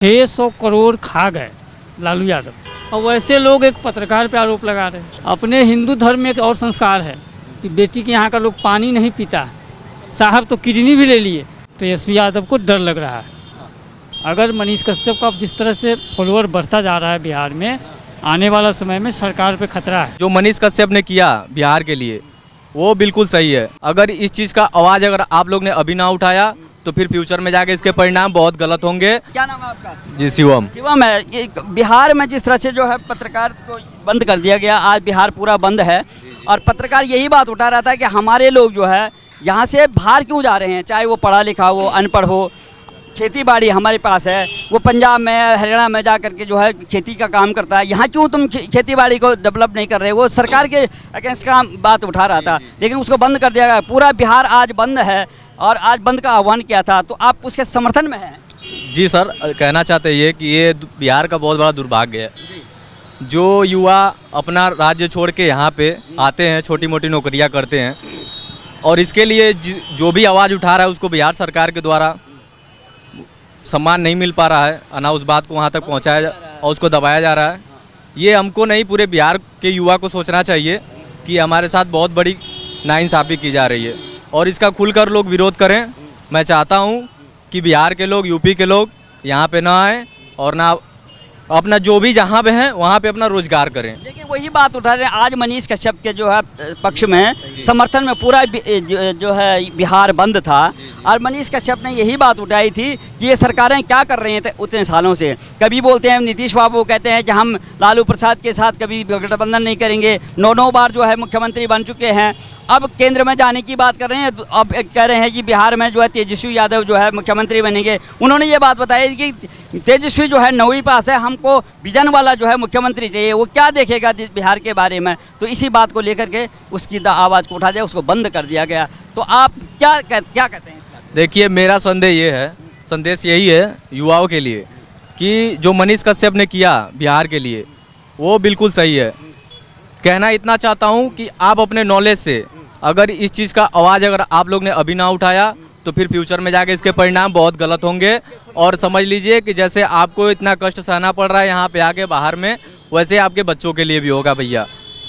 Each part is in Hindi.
600 करोड़ खा गए लालू यादव। और वैसे लोग एक पत्रकार पे आरोप लगा रहे हैं। अपने हिंदू धर्म में एक और संस्कार है कि बेटी के यहाँ का लोग पानी नहीं पीता, साहब तो किडनी भी ले लिए। तेजस्वी यादव को डर लग रहा है। अगर मनीष कश्यप का जिस तरह से फॉलोअर बढ़ता जा रहा है बिहार में, आने वाला समय में सरकार पे खतरा है। जो मनीष कश्यप ने किया बिहार के लिए वो बिल्कुल सही है। अगर इस चीज़ का आवाज़ अगर आप लोग ने अभी ना उठाया तो फिर फ्यूचर में जाके इसके परिणाम बहुत गलत होंगे। क्या नाम है आपका? जी शिवम। शिवम है। ये बिहार में जिस तरह से जो है पत्रकार को बंद कर दिया गया, आज बिहार पूरा बंद है और पत्रकार यही बात उठा रहा था कि हमारे लोग जो है यहाँ से बाहर क्यों जा रहे हैं, चाहे वो पढ़ा लिखा हो, अनपढ़ हो। खेती बाड़ी हमारे पास है, वो पंजाब में हरियाणा में जा करके जो है खेती का काम करता है। यहाँ क्यों तुम खेती बाड़ी को डेवलप नहीं कर रहे? वो सरकार के अगेंस्ट का बात उठा रहा था, लेकिन उसको बंद कर दिया गया। पूरा बिहार आज बंद है और आज बंद का आह्वान किया था, तो आप उसके समर्थन में हैं? जी सर, कहना चाहते ये कि ये बिहार का बहुत बड़ा दुर्भाग्य है। जो युवा अपना राज्य छोड़ के यहाँ पे आते हैं, छोटी मोटी नौकरियाँ करते हैं और इसके लिए जो भी आवाज़ उठा रहा है उसको बिहार सरकार के द्वारा सम्मान नहीं मिल पा रहा है, ना उस बात को वहाँ तक पहुँचाया और उसको दबाया जा रहा है। ये हमको नहीं, पूरे बिहार के युवा को सोचना चाहिए कि हमारे साथ बहुत बड़ी नाइंसाफ़ी की जा रही है और इसका खुलकर लोग विरोध करें। मैं चाहता हूँ कि बिहार के लोग, यूपी के लोग यहाँ पे ना आएँ और ना अपना जो भी जहाँ पे हैं वहाँ पे अपना रोजगार करें। लेकिन वही बात उठा रहे हैं, आज मनीष कश्यप के जो है पक्ष में समर्थन में पूरा जो है बिहार बंद था और मनीष कश्यप ने यही बात उठाई थी कि ये सरकारें क्या कर रही हैं उतने सालों से। कभी बोलते हैं नीतीश बाबू कहते हैं कि हम लालू प्रसाद के साथ कभी गठबंधन नहीं करेंगे, 9 बार जो है मुख्यमंत्री बन चुके हैं। अब केंद्र में जाने की बात कर रहे हैं, अब कह रहे हैं कि बिहार में जो है तेजस्वी यादव जो है मुख्यमंत्री बनेंगे। उन्होंने ये बात बताई कि तेजस्वी जो है 9वीं पास है, हमको विजन वाला जो है मुख्यमंत्री चाहिए। वो क्या देखेगा बिहार के बारे में, तो इसी बात को लेकर के उसकी आवाज़ को उठा जाए, उसको बंद कर दिया गया। तो आप क्या कहते हैं इसका? देखिए, मेरा संदेश यही है युवाओं के लिए कि जो मनीष कश्यप ने किया बिहार के लिए वो बिल्कुल सही है। कहना इतना चाहता हूँ कि आप अपने नॉलेज से अगर इस चीज़ का आवाज़ अगर आप लोग ने अभी ना उठाया तो फिर फ्यूचर में जाके इसके परिणाम बहुत गलत होंगे। और समझ लीजिए कि जैसे आपको इतना कष्ट सहना पड़ रहा है यहाँ पे आके बाहर में, वैसे आपके बच्चों के लिए भी होगा भैया।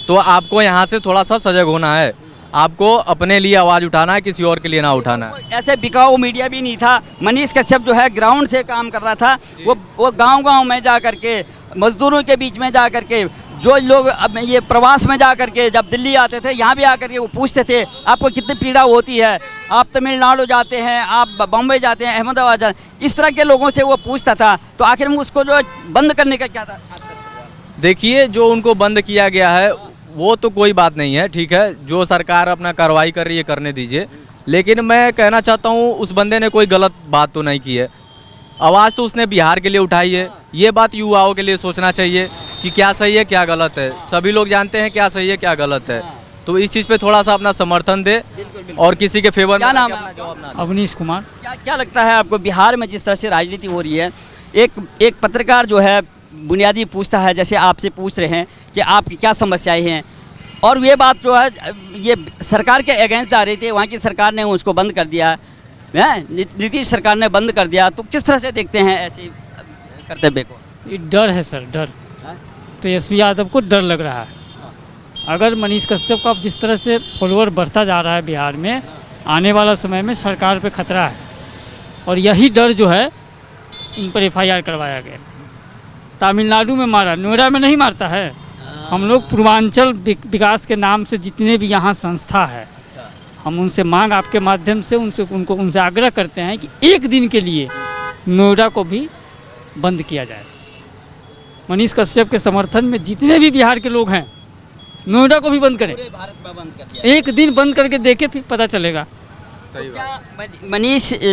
तो आपको यहाँ से थोड़ा सा सजग होना है, आपको अपने लिए आवाज़ उठाना है, किसी और के लिए ना उठाना है। ऐसे बिकाऊ मीडिया भी नहीं था। मनीष कश्यप जो है ग्राउंड से काम कर रहा था, वो गाँव में जा करके, मजदूरों के बीच में जा करके, जो लोग अब ये प्रवास में जा करके जब दिल्ली आते थे, यहाँ भी आकर के वो पूछते थे आपको कितनी पीड़ा होती है, आप तमिलनाडु जाते हैं, आप बम्बई जाते हैं, अहमदाबाद जाते हैं, इस तरह के लोगों से वो पूछता था। तो आखिर में उसको जो बंद करने का क्या था? देखिए, जो उनको बंद किया गया है वो तो कोई बात नहीं है, ठीक है, जो सरकार अपना कार्रवाई कर रही है करने दीजिए। लेकिन मैं कहना चाहता हूँ उस बंदे ने कोई गलत बात तो नहीं की है। आवाज़ तो उसने बिहार के लिए उठाई है। ये बात युवाओं के लिए सोचना चाहिए कि क्या सही है क्या गलत है। सभी लोग जानते हैं क्या सही है क्या गलत है, तो इस चीज़ पे थोड़ा सा अपना समर्थन दे और किसी के फेवर में। क्या नाम है? अवनीश कुमार। क्या लगता है आपको बिहार में जिस तरह से राजनीति हो रही है, एक पत्रकार जो है बुनियादी पूछता है, जैसे आपसे पूछ रहे हैं कि आपकी क्या समस्याएं हैं, और ये बात जो है ये सरकार के अगेंस्ट जा रही थी, वहाँ की सरकार ने उसको बंद कर दिया है, नीतीश सरकार ने बंद कर दिया। तो किस तरह से देखते हैं ऐसे कर्तव्य को? ये डर है सर, डर। तेजस्वी यादव को डर लग रहा है। अगर मनीष कश्यप का जिस तरह से फॉलोअर बढ़ता जा रहा है बिहार में, आने वाला समय में सरकार पे खतरा है और यही डर जो है इन पर FIR करवाया गया। तमिलनाडु में मारा, नोएडा में नहीं मारता है। हम लोग पूर्वांचल विकास के नाम से जितने भी यहाँ संस्था है, हम उनसे मांग आपके माध्यम से उनसे आग्रह करते हैं कि एक दिन के लिए नोएडा को भी बंद किया जाए। मनीष कश्यप के समर्थन में जितने भी बिहार के लोग हैं, नोएडा को भी बंद करें। पूरे भारत में बंद कर दिया। एक दिन बंद करके देखे, फिर पता चलेगा। सही बात।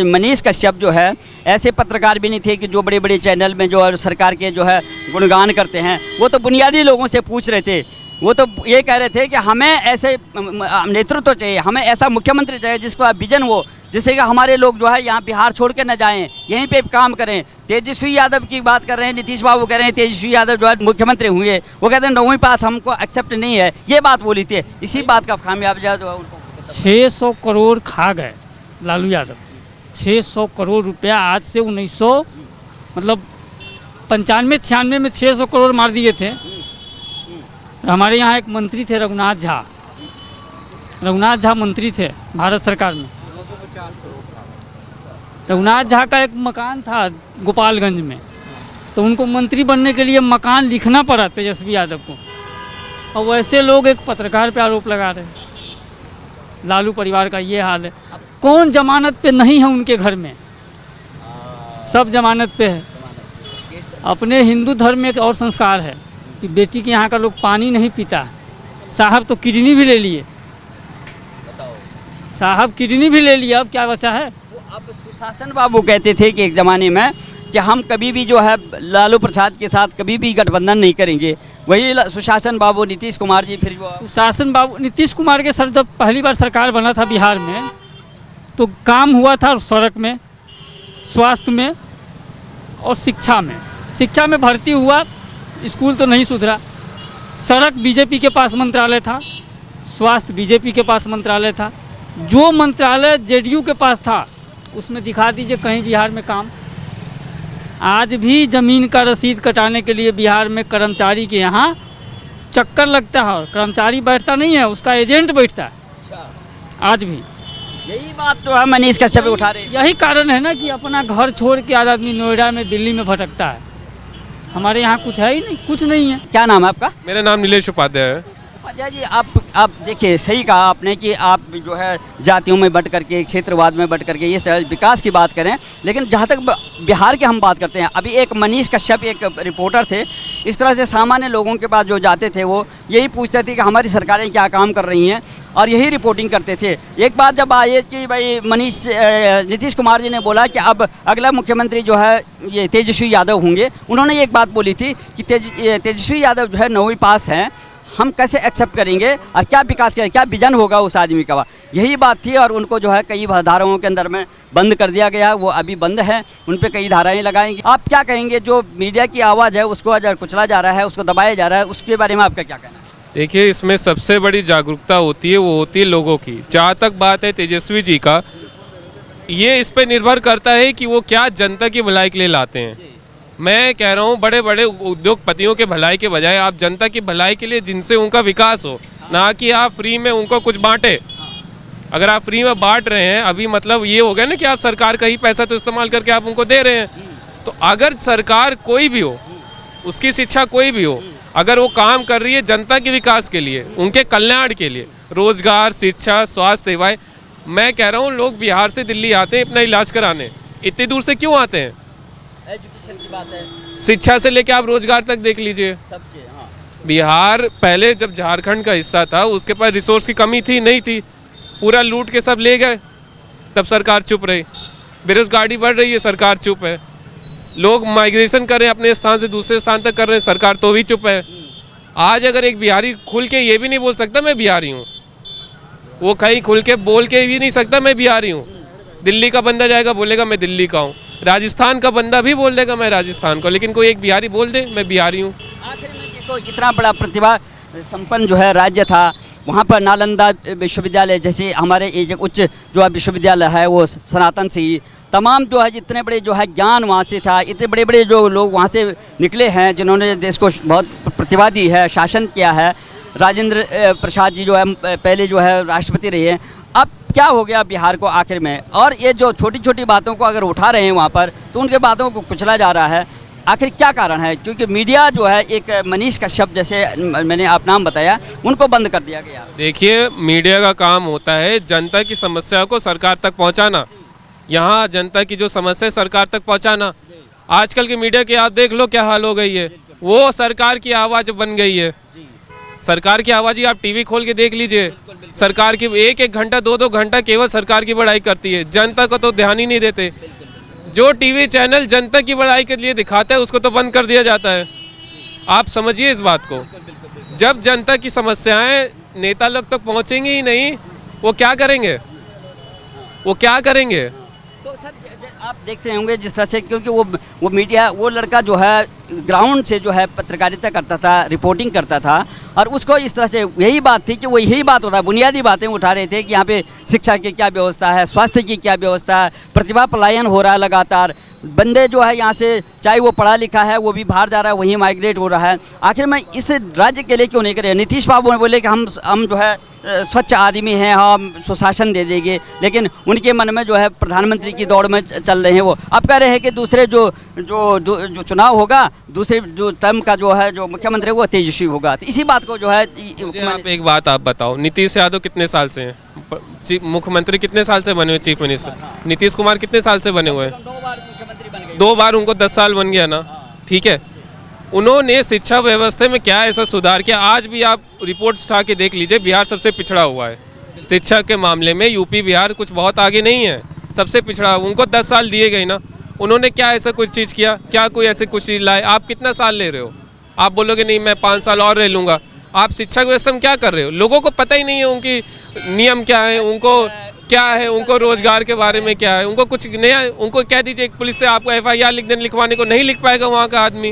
मनीष कश्यप जो है ऐसे पत्रकार भी नहीं थे कि जो बड़े बड़े चैनल में जो सरकार के जो है गुणगान करते हैं। वो तो बुनियादी लोगों से पूछ रहे थे। वो तो ये कह रहे थे कि हमें ऐसे नेतृत्व चाहिए, हमें ऐसा मुख्यमंत्री चाहिए जिसका विजन हो, जिससे कि हमारे लोग जो है यहाँ बिहार छोड़ के न जाएं, यहीं पे काम करें। तेजस्वी यादव की बात कर रहे हैं, नीतीश बाबू कह रहे हैं तेजस्वी यादव जो है मुख्यमंत्री हुए, वो कहते हैं 9वीं पास हमको एक्सेप्ट नहीं है। ये बात बोली थी, इसी बात का खामियाजा जो है उनको 600 करोड़ खा गए लालू यादव। 600 करोड़ रुपया आज से 1900 मतलब 95-96 में 600 करोड़ मार दिए थे। हमारे यहाँ एक मंत्री थे रघुनाथ झा मंत्री थे भारत सरकार में। रघुनाथ झा का एक मकान था गोपालगंज में, तो उनको मंत्री बनने के लिए मकान लिखना पड़ा तेजस्वी यादव को। और वैसे लोग एक पत्रकार पे आरोप लगा रहे हैं। लालू परिवार का ये हाल है। कौन जमानत पे नहीं है उनके घर में? सब जमानत पे है। अपने हिंदू धर्म में एक और संस्कार है कि बेटी के यहाँ का लोग पानी नहीं पीता। साहब तो किडनी भी ले लिए, साहब किडनी भी ले लिए, अब क्या बचा है? अब सुशासन बाबू कहते थे कि एक ज़माने में कि हम कभी भी जो है लालू प्रसाद के साथ कभी भी गठबंधन नहीं करेंगे। वही सुशासन बाबू नीतीश कुमार जी फिर वो सुशासन बाबू नीतीश कुमार के सर जब पहली बार सरकार बना था बिहार में, तो काम हुआ था सड़क में, स्वास्थ्य में और शिक्षा में। शिक्षा में भर्ती हुआ, स्कूल तो नहीं सुधरा। सड़क बीजेपी के पास मंत्रालय था, स्वास्थ्य बीजेपी के पास मंत्रालय था। जो मंत्रालय जेडीयू के पास था उसमें दिखा दीजिए कहीं बिहार में काम। आज भी ज़मीन का रसीद कटाने के लिए बिहार में कर्मचारी के यहाँ चक्कर लगता है, और कर्मचारी बैठता नहीं है, उसका एजेंट बैठता है आज भी। यही बात तो हम मनीष कश्यप उठा रहे हैं। यही कारण है ना कि अपना घर छोड़ के आज आदमी नोएडा में, दिल्ली में भटकता है। हमारे यहाँ कुछ है ही नहीं, कुछ नहीं है। क्या नाम है आपका? मेरा नाम नीलेश उपाध्याय है। उपाध्याय जी, आप देखिए, सही कहा आपने कि आप जो है जातियों में बट करके, क्षेत्रवाद में बट करके ये विकास की बात करें, लेकिन जहाँ तक बिहार की हम बात करते हैं, अभी एक मनीष कश्यप एक रिपोर्टर थे, इस तरह से सामान्य लोगों के पास जो जाते थे वो यही पूछते थे कि हमारी सरकारें क्या काम कर रही हैं, और यही रिपोर्टिंग करते थे। एक बात जब आई कि भाई नीतीश कुमार जी ने बोला कि अब अगला मुख्यमंत्री जो है ये तेजस्वी यादव होंगे, उन्होंने एक बात बोली थी कि तेजस्वी यादव जो है 9वीं पास हैं, हम कैसे एक्सेप्ट करेंगे और क्या विकास करेंगे, क्या विजन होगा उस आदमी का। यही बात थी, और उनको जो है कई धाराओं के अंदर में बंद कर दिया गया। वो अभी बंद है, उन पर कई धाराएं लगाएंगी। आप क्या कहेंगे, जो मीडिया की आवाज़ है उसको अगर कुचला जा रहा है, उसको दबाया जा रहा है, उसके बारे में आपका क्या कहना है? देखिए, इसमें सबसे बड़ी जागरूकता होती है, वो होती है लोगों की। जहाँ तक बात है तेजस्वी जी का, ये इस पर निर्भर करता है कि वो क्या जनता की भलाई के लिए लाते हैं। मैं कह रहा हूँ, बड़े बड़े उद्योगपतियों के भलाई के बजाय आप जनता की भलाई के लिए, जिनसे उनका विकास हो, ना कि आप फ्री में उनको कुछ बांटे। अगर आप फ्री में बांट रहे हैं, अभी मतलब ये हो गया ना कि आप सरकार का ही पैसा तो इस्तेमाल करके आप उनको दे रहे हैं। तो अगर सरकार कोई भी हो, उसकी शिक्षा कोई भी हो, अगर वो काम कर रही है जनता के विकास के लिए, उनके कल्याण के लिए, रोजगार, शिक्षा, स्वास्थ्य सेवाएं, मैं कह रहा हूँ लोग बिहार से दिल्ली आते हैं अपना इलाज कराने। इतनी दूर से क्यों आते हैं? एजुकेशन की बात है, शिक्षा से लेके आप रोजगार तक देख लीजिए। बिहार पहले जब झारखंड का हिस्सा था, उसके पास रिसोर्स की कमी थी नहीं थी, पूरा लूट के सब ले गए, तब सरकार चुप रही। बेरोजगारी बढ़ रही है, सरकार चुप है। लोग माइग्रेशन कर रहे हैं, अपने स्थान से दूसरे स्थान तक कर रहे हैं, सरकार तो भी चुप है। आज अगर एक बिहारी खुल के ये भी नहीं बोल सकता मैं बिहारी हूँ, वो कहीं खुल के बोल के भी नहीं सकता मैं बिहारी हूँ। दिल्ली का बंदा जाएगा बोलेगा मैं दिल्ली का हूँ, राजस्थान का बंदा भी बोल देगा मैं राजस्थान का, लेकिन कोई एक बिहारी बोल दे मैं बिहारी हूँ। आखिर में देखो, इतना बड़ा प्रतिभा संपन्न जो है राज्य था, वहाँ पर नालंदा विश्वविद्यालय जैसे हमारे ये उच्च जो है विश्वविद्यालय है, वो सनातन से ही तमाम जो है जितने बड़े जो है ज्ञान वहाँ से था, इतने बड़े बड़े जो लोग वहाँ से निकले हैं जिन्होंने देश को बहुत प्रतिभा दी है, शासन किया है। राजेंद्र प्रसाद जी जो है पहले जो है राष्ट्रपति रहे हैं। अब क्या हो गया बिहार को आखिर में? और ये जो छोटी छोटी बातों को अगर उठा रहे हैं वहाँ पर, तो उनके बातों को कुचला जा रहा है। आखिर क्या कारण है? क्योंकि मीडिया जो है, एक मनीष कश्यप जैसे मैंने आप नाम बताया, उनको बंद कर दिया गया। देखिए, मीडिया का काम होता है जनता की समस्या को सरकार तक पहुंचाना। यहाँ जनता की जो समस्या है सरकार तक पहुंचाना। आजकल के मीडिया की आप देख लो क्या हाल हो गई है, वो सरकार की आवाज़ बन गई है। सरकार की आवाज़ ही आप टीवी खोल के देख लीजिए, सरकार की एक एक घंटा 2-2 घंटा केवल सरकार की बड़ाई करती है, जनता को तो ध्यान ही नहीं देते। जो टीवी चैनल जनता की बड़ाई के लिए दिखाता है उसको तो बंद कर दिया जाता है। आप समझिए इस बात को। जब जनता की समस्याएं नेता लोग तक पहुंचेंगी ही नहीं, वो क्या करेंगे? वो क्या करेंगे? तो सर आप देखते होंगे जिस तरह से, क्योंकि वो मीडिया, वो लड़का जो है ग्राउंड से जो है पत्रकारिता करता था, रिपोर्टिंग करता था, और उसको इस तरह से यही बात थी कि वो यही बात होता है, बुनियादी बातें उठा रहे थे कि यहाँ पे शिक्षा की क्या व्यवस्था है, स्वास्थ्य की क्या व्यवस्था है, प्रतिभा पलायन हो रहा है लगातार, बंदे जो है यहाँ से, चाहे वो पढ़ा लिखा है वो भी बाहर जा रहा है, वहीं माइग्रेट हो रहा है। आखिर में इस राज्य के लिए क्यों नहीं करे? नीतीश बाबू बोले कि हम जो है स्वच्छ आदमी हैं, हम सुशासन दे देंगे, लेकिन उनके मन में जो है प्रधानमंत्री की दौड़ में चल रहे हैं। वो अब कह रहे हैं कि दूसरे जो चुनाव होगा, दूसरे जो टर्म का जो है जो मुख्यमंत्री वो तेजस्वी होगा। तो इसी बात को जो है मुझे आप एक बात आप बताओ, नीतीश यादव कितने साल से हैं मुख्यमंत्री? कितने साल से बने हुए चीफ मिनिस्टर? नीतीश कुमार कितने साल से बने हुए हैं? 2 बार, उनको 10 साल बन गया ना, ठीक है। उन्होंने शिक्षा व्यवस्था में क्या ऐसा सुधार किया? आज भी आप रिपोर्ट उठा के देख लीजिए, बिहार सबसे पिछड़ा हुआ है शिक्षा के मामले में। यूपी बिहार कुछ बहुत आगे नहीं है, सबसे पिछड़ा। उनको 10 साल दिए गए ना, उन्होंने क्या ऐसा कुछ चीज़ किया? क्या कोई ऐसे कुछ चीज़ लाए? आप कितना साल ले रहे हो? आप बोलोगे नहीं मैं 5 साल और रह लूँगा। आप शिक्षा व्यवस्था में क्या कर रहे हो? लोगों को पता ही नहीं है उनकी नियम क्या है, उनको क्या है, उनको रोजगार के बारे में क्या है, उनको कुछ नया। उनको कह दीजिए पुलिस से आपको FIR लिखवाने को नहीं लिख पाएगा वहाँ का आदमी।